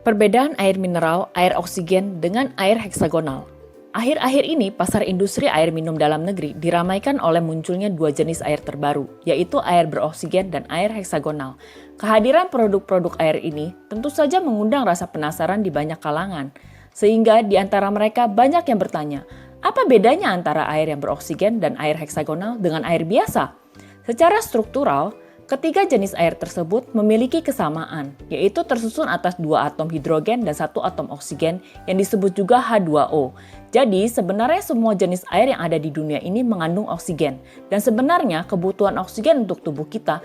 Perbedaan air mineral, air oksigen dengan air heksagonal. Akhir-akhir ini, pasar industri air minum dalam negeri diramaikan oleh munculnya dua jenis air terbaru, yaitu air beroksigen dan air heksagonal. Kehadiran produk-produk air ini tentu saja mengundang rasa penasaran di banyak kalangan, sehingga di antara mereka banyak yang bertanya, apa bedanya antara air yang beroksigen dan air heksagonal dengan air biasa? Secara struktural, ketiga jenis air tersebut memiliki kesamaan, yaitu tersusun atas dua atom hidrogen dan satu atom oksigen yang disebut juga H2O. Jadi sebenarnya semua jenis air yang ada di dunia ini mengandung oksigen. Dan sebenarnya kebutuhan oksigen untuk tubuh kita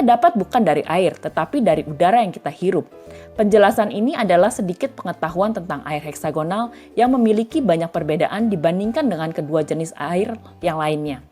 dapat bukan dari air, tetapi dari udara yang kita hirup. Penjelasan ini adalah sedikit pengetahuan tentang air heksagonal yang memiliki banyak perbedaan dibandingkan dengan kedua jenis air yang lainnya.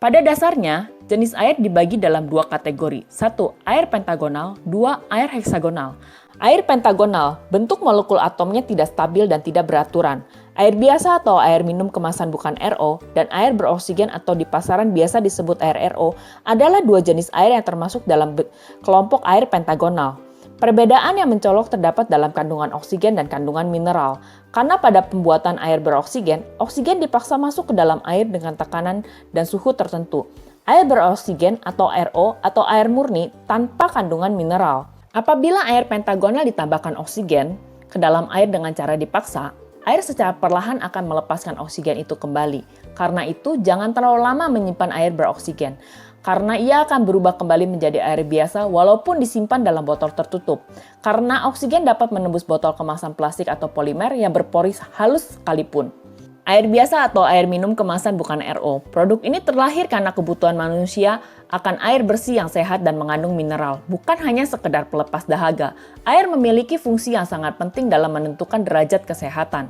Pada dasarnya, jenis air dibagi dalam dua kategori. 1. Air pentagonal, 2. Air heksagonal. Air pentagonal, bentuk molekul atomnya tidak stabil dan tidak beraturan. Air biasa atau air minum kemasan bukan RO, dan air beroksigen atau di pasaran biasa disebut air RO adalah dua jenis air yang termasuk dalam kelompok air pentagonal. Perbedaan yang mencolok terdapat dalam kandungan oksigen dan kandungan mineral. Karena pada pembuatan air beroksigen, oksigen dipaksa masuk ke dalam air dengan tekanan dan suhu tertentu. Air beroksigen atau RO atau air murni tanpa kandungan mineral. Apabila air pentagonal ditambahkan oksigen ke dalam air dengan cara dipaksa, air secara perlahan akan melepaskan oksigen itu kembali. Karena itu, jangan terlalu lama menyimpan air beroksigen. Karena ia akan berubah kembali menjadi air biasa walaupun disimpan dalam botol tertutup. Karena oksigen dapat menembus botol kemasan plastik atau polimer yang berpori halus sekalipun. Air biasa atau air minum kemasan bukan RO. Produk ini terlahir karena kebutuhan manusia akan air bersih yang sehat dan mengandung mineral, bukan hanya sekedar pelepas dahaga. Air memiliki fungsi yang sangat penting dalam menentukan derajat kesehatan.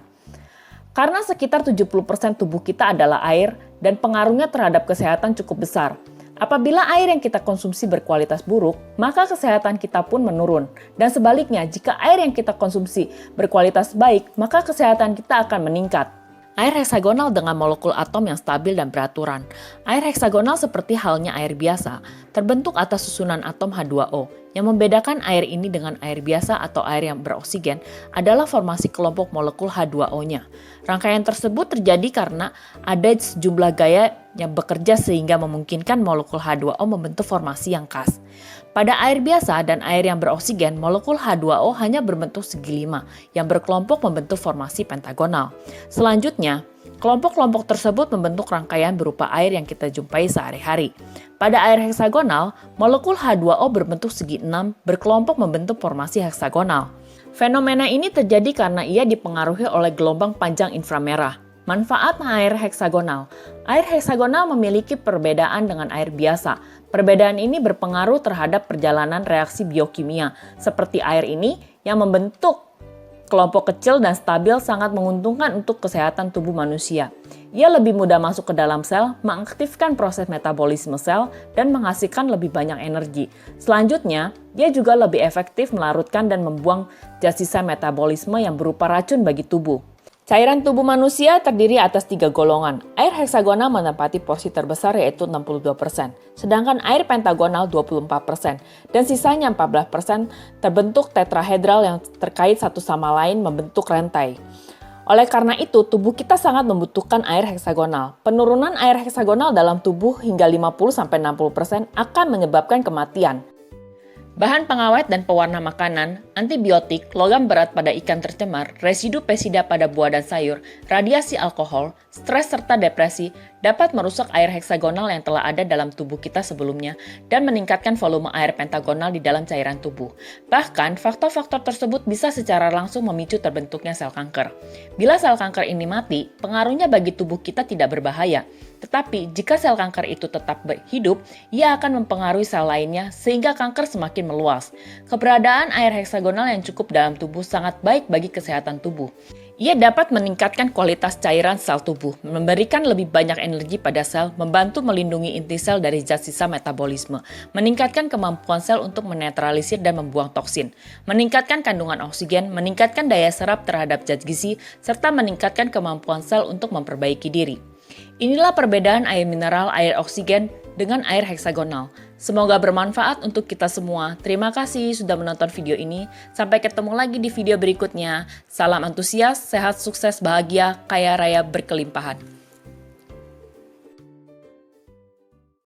Karena sekitar 70% tubuh kita adalah air dan pengaruhnya terhadap kesehatan cukup besar. Apabila air yang kita konsumsi berkualitas buruk, maka kesehatan kita pun menurun. Dan sebaliknya, jika air yang kita konsumsi berkualitas baik, maka kesehatan kita akan meningkat. Air heksagonal dengan molekul atom yang stabil dan beraturan. Air heksagonal seperti halnya air biasa, terbentuk atas susunan atom H2O. Yang membedakan air ini dengan air biasa atau air yang beroksigen adalah formasi kelompok molekul H2O-nya. Rangkaian tersebut terjadi karena ada sejumlah gaya yang bekerja sehingga memungkinkan molekul H2O membentuk formasi yang khas. Pada air biasa dan air yang beroksigen, molekul H2O hanya berbentuk segi lima yang berkelompok membentuk formasi pentagonal. Selanjutnya, kelompok-kelompok tersebut membentuk rangkaian berupa air yang kita jumpai sehari-hari. Pada air heksagonal, molekul H2O berbentuk segi enam berkelompok membentuk formasi heksagonal. Fenomena ini terjadi karena ia dipengaruhi oleh gelombang panjang inframerah. Manfaat air heksagonal. Air heksagonal memiliki perbedaan dengan air biasa. Perbedaan ini berpengaruh terhadap perjalanan reaksi biokimia, seperti air ini yang membentuk kelompok kecil dan stabil sangat menguntungkan untuk kesehatan tubuh manusia. Ia lebih mudah masuk ke dalam sel, mengaktifkan proses metabolisme sel, dan menghasilkan lebih banyak energi. Selanjutnya, dia juga lebih efektif melarutkan dan membuang zat sisa metabolisme yang berupa racun bagi tubuh. Cairan tubuh manusia terdiri atas 3 golongan. Air heksagonal menempati porsi terbesar yaitu 62%, sedangkan air pentagonal 24%, dan sisanya 14% terbentuk tetrahedral yang terkait satu sama lain membentuk rantai. Oleh karena itu, tubuh kita sangat membutuhkan air heksagonal. Penurunan air heksagonal dalam tubuh hingga 50-60% akan menyebabkan kematian. Bahan pengawet dan pewarna makanan, antibiotik, logam berat pada ikan tercemar, residu pesida pada buah dan sayur, radiasi alkohol, stres serta depresi dapat merusak air heksagonal yang telah ada dalam tubuh kita sebelumnya dan meningkatkan volume air pentagonal di dalam cairan tubuh. Bahkan, faktor-faktor tersebut bisa secara langsung memicu terbentuknya sel kanker. Bila sel kanker ini mati, pengaruhnya bagi tubuh kita tidak berbahaya. Tetapi, jika sel kanker itu tetap hidup, ia akan mempengaruhi sel lainnya sehingga kanker semakin meluas. Keberadaan air heksagonal yang cukup dalam tubuh sangat baik bagi kesehatan tubuh. Ia dapat meningkatkan kualitas cairan sel tubuh, memberikan lebih banyak energi pada sel, membantu melindungi inti sel dari zat sisa metabolisme, meningkatkan kemampuan sel untuk menetralisir dan membuang toksin, meningkatkan kandungan oksigen, meningkatkan daya serap terhadap zat gizi, serta meningkatkan kemampuan sel untuk memperbaiki diri. Inilah perbedaan air mineral, air oksigen dengan air heksagonal. Semoga bermanfaat untuk kita semua. Terima kasih sudah menonton video ini. Sampai ketemu lagi di video berikutnya. Salam antusias, sehat, sukses, bahagia, kaya raya, berkelimpahan.